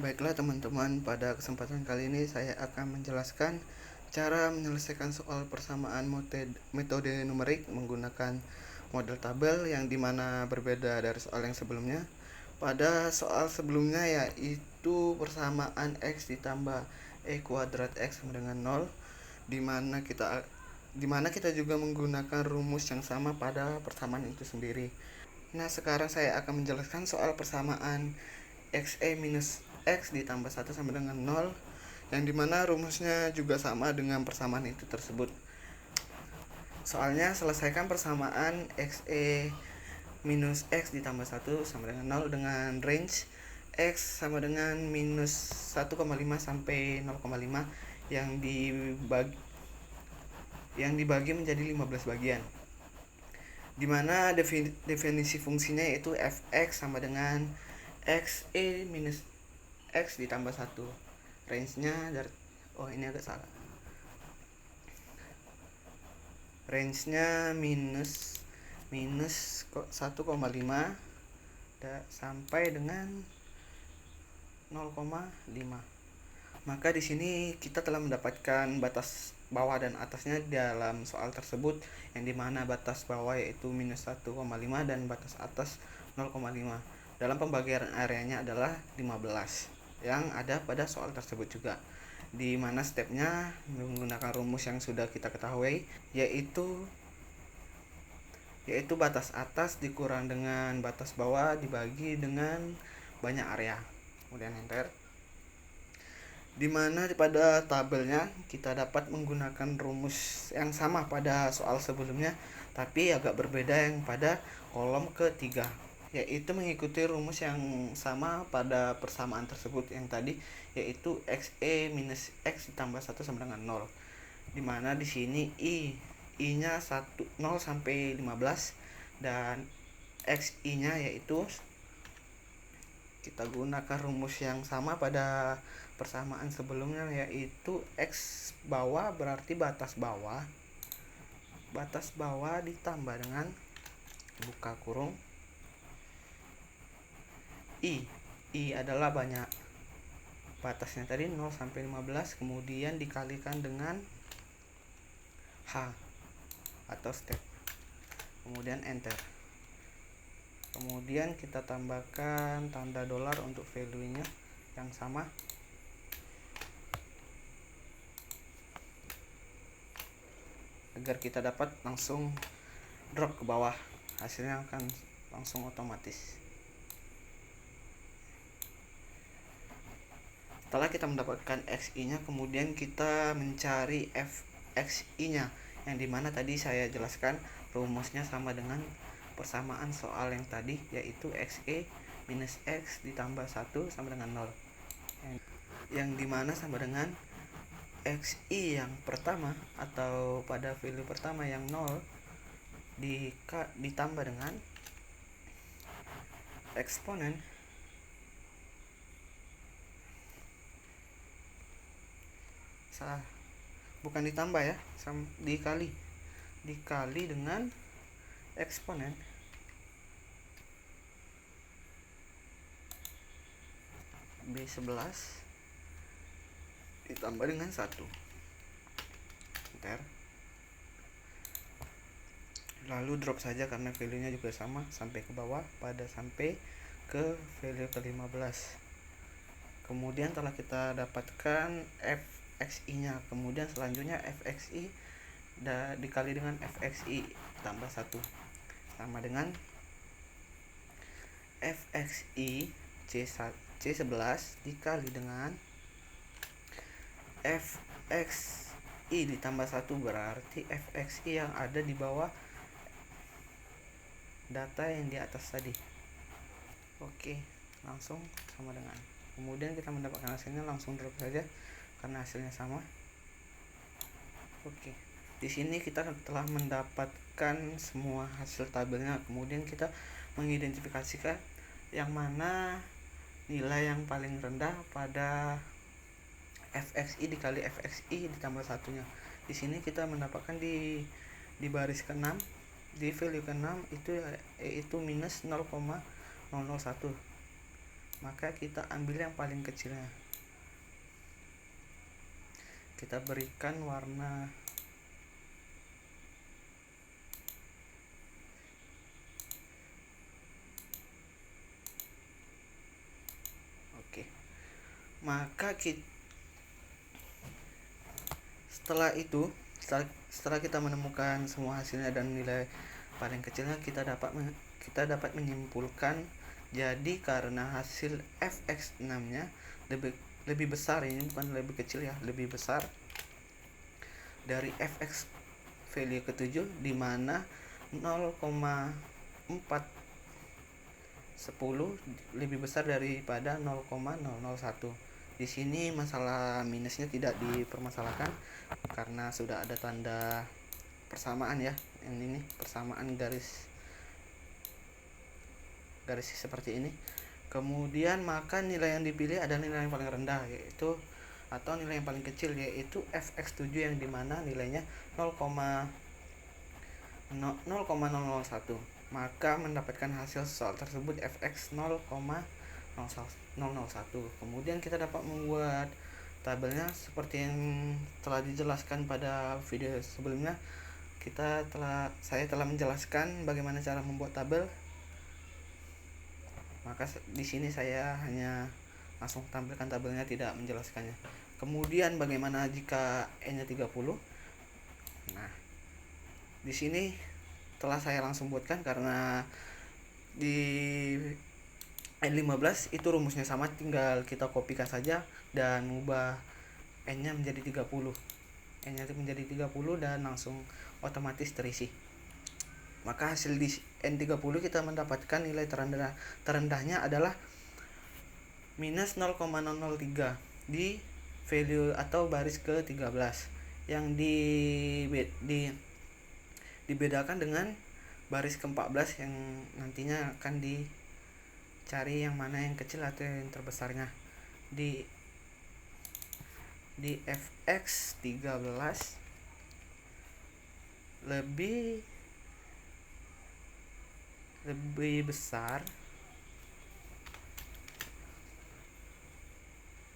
Baiklah teman-teman, pada kesempatan kali ini saya akan menjelaskan cara menyelesaikan soal persamaan metode numerik menggunakan model tabel yang dimana berbeda dari soal yang sebelumnya. Pada soal sebelumnya yaitu persamaan x ditambah e kuadrat x sama dengan 0, dimana kita juga menggunakan rumus yang sama pada persamaan itu sendiri. Nah, sekarang saya akan menjelaskan soal persamaan xe minus x ditambah 1 sama dengan 0, yang dimana rumusnya juga sama dengan persamaan itu tersebut. Soalnya selesaikan persamaan xe minus x ditambah 1 sama dengan 0 dengan range x sama dengan minus 1,5 sampai 0,5 yang dibagi menjadi 15 bagian, dimana definisi fungsinya yaitu fx sama dengan xe minus x ditambah 1. Range-nya dari ini agak salah. Range-nya minus 1,5 sampai dengan 0,5. Maka di sini kita telah mendapatkan batas bawah dan atasnya dalam soal tersebut, yang dimana batas bawah yaitu minus 1,5 dan batas atas 0,5. Dalam pembagian areanya adalah 15 yang ada pada soal tersebut juga, di mana stepnya menggunakan rumus yang sudah kita ketahui, yaitu batas atas dikurang dengan batas bawah dibagi dengan banyak area. Kemudian enter. Dimana pada tabelnya kita dapat menggunakan rumus yang sama pada soal sebelumnya, tapi agak berbeda yang pada kolom ketiga, yaitu mengikuti rumus yang sama pada persamaan tersebut yang tadi, yaitu xe minus x ditambah 1 sama dengan 0, dimana di sini i-nya 0 sampai 15 dan xi-nya yaitu kita gunakan rumus yang sama pada persamaan sebelumnya, yaitu x bawah berarti batas bawah ditambah dengan buka kurung i adalah banyak batasnya tadi 0 sampai 15, kemudian dikalikan dengan h atau step, kemudian enter. Kemudian kita tambahkan tanda dolar untuk value-nya yang sama, agar kita dapat langsung drop ke bawah, hasilnya akan langsung otomatis. Setelah kita mendapatkan xi-nya, kemudian kita mencari fxi-nya, yang dimana tadi saya jelaskan rumusnya sama dengan persamaan soal yang tadi, yaitu xe minus x ditambah 1 sama dengan 0, yang dimana sama dengan xi yang pertama atau pada value pertama yang 0 ditambah dengan eksponen bukan ditambah ya, dikali dengan eksponen B11 ditambah dengan 1. Enter. Lalu drop saja karena value-nya juga sama sampai ke bawah sampai ke value ke-15. Kemudian telah kita dapatkan fxi-nya, kemudian selanjutnya fxi dikali dengan fxi tambah 1 sama dengan fxi C11 dikali dengan fxi ditambah 1, berarti fxi yang ada di bawah data yang di atas tadi. Oke, langsung sama dengan, kemudian kita mendapatkan hasilnya, langsung drop saja karena hasilnya sama. Oke, di sini kita telah mendapatkan semua hasil tabelnya, kemudian kita mengidentifikasikan yang mana nilai yang paling rendah pada fxi dikali fxi ditambah satunya. Di sini kita mendapatkan di baris ke-6, di value ke-6 itu yaitu minus 0,001. maka kita ambil yang paling kecilnya. Kita berikan warna oke. Maka setelah kita menemukan semua hasilnya dan nilai paling kecilnya, kita dapat menyimpulkan, jadi karena hasil fx6 nya lebih besar, ini bukan lebih kecil ya, lebih besar dari fx value ke-7, di mana 0,410 lebih besar daripada 0,001. Di sini masalah minusnya tidak dipermasalahkan karena sudah ada tanda persamaan ya. Ini persamaan garis seperti ini. Kemudian maka nilai yang dipilih adalah nilai yang paling rendah, yaitu atau nilai yang paling kecil, yaitu fx7 yang dimana nilainya 0,001. Maka mendapatkan hasil soal tersebut fx 0,001. Kemudian kita dapat membuat tabelnya seperti yang telah dijelaskan pada video sebelumnya. Saya telah menjelaskan bagaimana cara membuat tabel. Maka di sini saya hanya langsung tampilkan tabelnya, tidak menjelaskannya. Kemudian bagaimana jika n-nya 30? Nah, di sini telah saya langsung buatkan karena di n15 itu rumusnya sama, tinggal kita kopikan saja dan ubah n-nya menjadi 30. N-nya menjadi 30 dan langsung otomatis terisi. Maka hasil di N30 kita mendapatkan nilai terendahnya adalah minus 0,003 di value atau baris ke-13, yang dibedakan dengan baris ke-14 yang nantinya akan dicari yang mana yang kecil atau yang terbesarnya. Di fx 13 lebih besar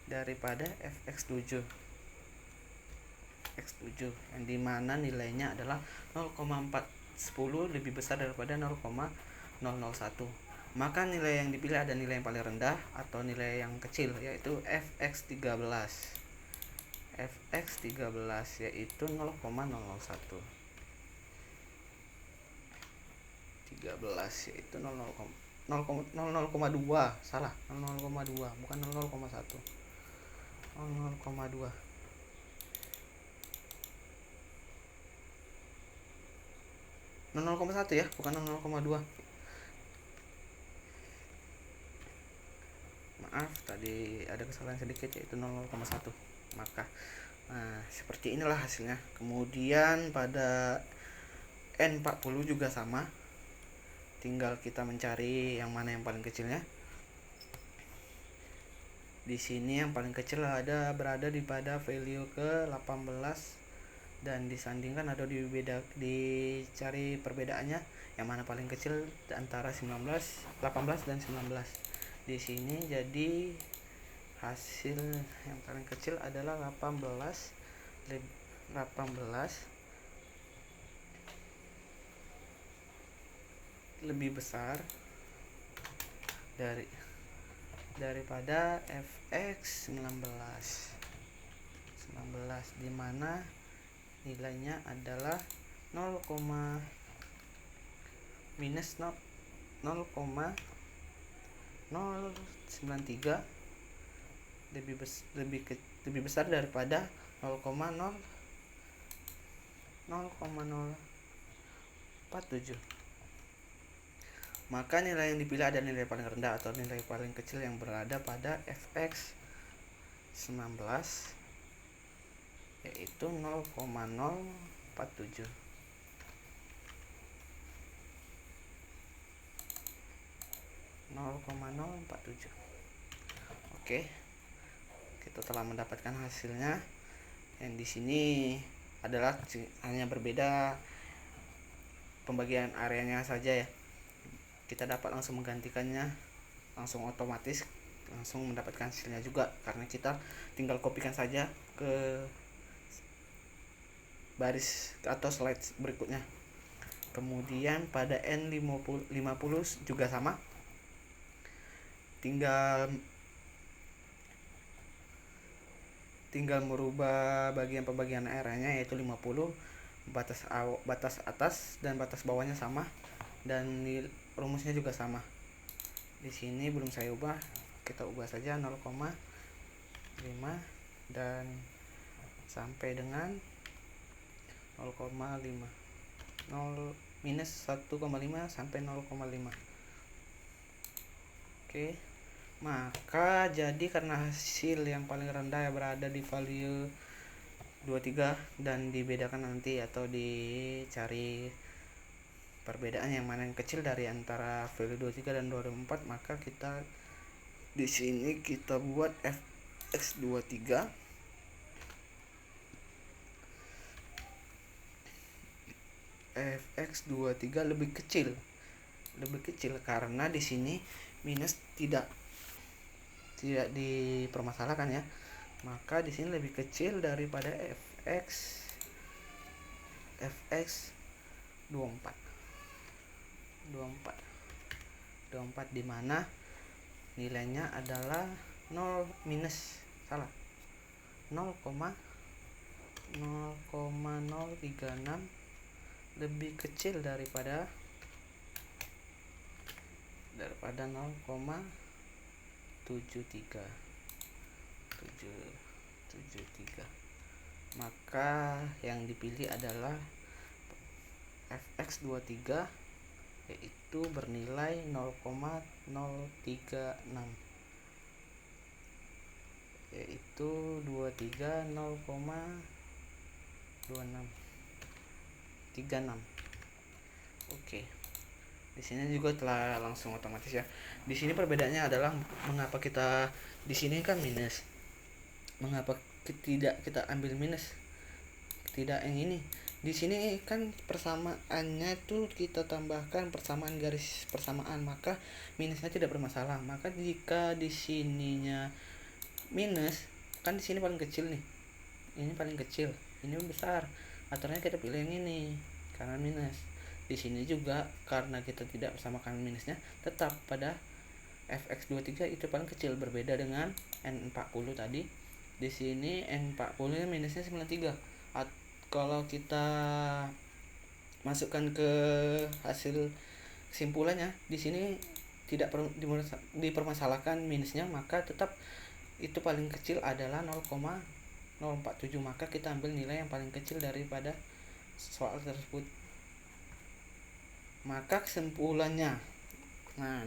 daripada fx7 yang dimana nilainya adalah 0,410 lebih besar daripada 0,001. Maka nilai yang dipilih ada nilai yang paling rendah atau nilai yang kecil, yaitu fx13 yaitu 0,001. 13 yaitu 0,2, salah, 0,2 bukan 0,1, 0,2. No, 0,1 ya, bukan 0,2. Maaf, tadi ada kesalahan sedikit, yaitu 0,1. Maka seperti inilah hasilnya. Kemudian pada N40 juga sama, tinggal kita mencari yang mana yang paling kecilnya. Di sini yang paling kecil berada di pada value ke-18 dan disandingkan atau dicari perbedaannya yang mana paling kecil antara 18 dan 19. Di sini jadi hasil yang paling kecil adalah 18 lebih besar daripada fx 19, di mana nilainya adalah 0,093, lebih besar daripada 0,047. Maka nilai yang dipilih ada nilai paling rendah atau nilai paling kecil yang berada pada fx 19, yaitu 0,047. Oke, kita telah mendapatkan hasilnya. Yang di sini adalah hanya berbeda pembagian areanya saja ya. Kita dapat langsung menggantikannya langsung otomatis langsung mendapatkan hasilnya juga, karena kita tinggal kopikan saja ke baris atau slide berikutnya. Kemudian pada N50 juga sama, tinggal merubah pembagian areanya, yaitu 50, batas atas dan batas bawahnya sama, dan rumusnya juga sama. Di sini belum saya ubah, kita ubah saja 0,5 dan sampai dengan 0,5, minus 1,5 sampai 0,5. Oke, maka jadi karena hasil yang paling rendah berada di value 23 dan dibedakan nanti atau dicari perbedaan yang mana yang kecil dari antara value 23 dan 24, maka kita di sini kita buat fx23 lebih kecil karena di sini minus tidak dipermasalahkan ya, maka di sini lebih kecil daripada fx 24 di mana nilainya adalah 0,036 lebih kecil daripada 0,73. Maka yang dipilih adalah fx23, yaitu bernilai 0,036, yaitu 23 0,2636. Oke, di sini juga telah langsung otomatis ya. Di sini perbedaannya adalah mengapa kita di sini kan minus, mengapa tidak kita ambil minus, tidak yang ini. Di sini kan persamaannya tuh kita tambahkan persamaan garis persamaan, maka minusnya tidak bermasalah. Maka jika di sininya minus, kan di sini paling kecil nih, ini paling kecil, ini besar, aturannya kita pilih yang ini karena minus. Di sini juga karena kita tidak bersamakan minusnya, tetap pada fx23 itu paling kecil, berbeda dengan n40 tadi. Di sini n40 minusnya 93. Kalau kita masukkan ke hasil kesimpulannya, di sini tidak dipermasalahkan minusnya, maka tetap itu paling kecil adalah 0,047. Maka kita ambil nilai yang paling kecil daripada soal tersebut. Maka kesimpulannya,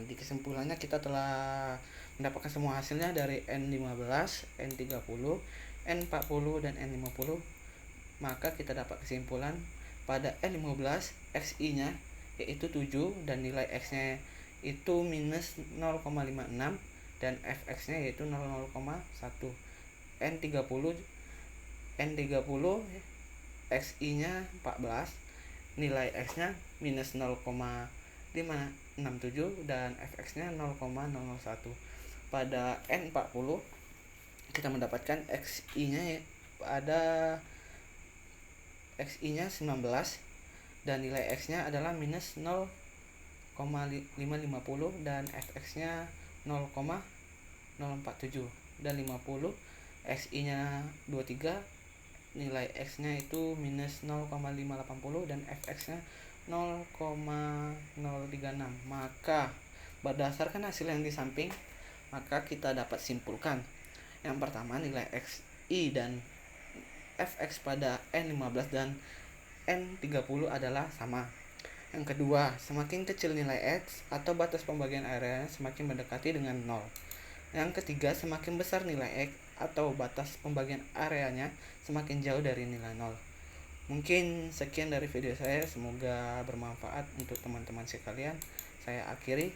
di kesimpulannya kita telah mendapatkan semua hasilnya dari N15, N30, N40 dan N50. Maka kita dapat kesimpulan pada N15 XI nya yaitu 7 dan nilai X nya itu minus 0,56 dan Fx nya yaitu 0,1. N30 XI nya 14, nilai X nya minus 0,567 dan Fx nya 0,001. Pada N40 kita mendapatkan XI nya ada XI nya 19 dan nilai X nya adalah minus 0,550 dan Fx nya 0,047 dan 50. XI nya 23, nilai X nya itu minus 0,580 dan Fx nya 0,036. Maka berdasarkan hasil yang di samping, maka kita dapat simpulkan yang pertama, nilai XI dan Fx pada N15 dan N30 adalah sama. Yang kedua, semakin kecil nilai X atau batas pembagian area semakin mendekati dengan 0. Yang ketiga, semakin besar nilai X atau batas pembagian areanya semakin jauh dari nilai 0. Mungkin sekian dari video saya, semoga bermanfaat untuk teman-teman sekalian. Saya akhiri.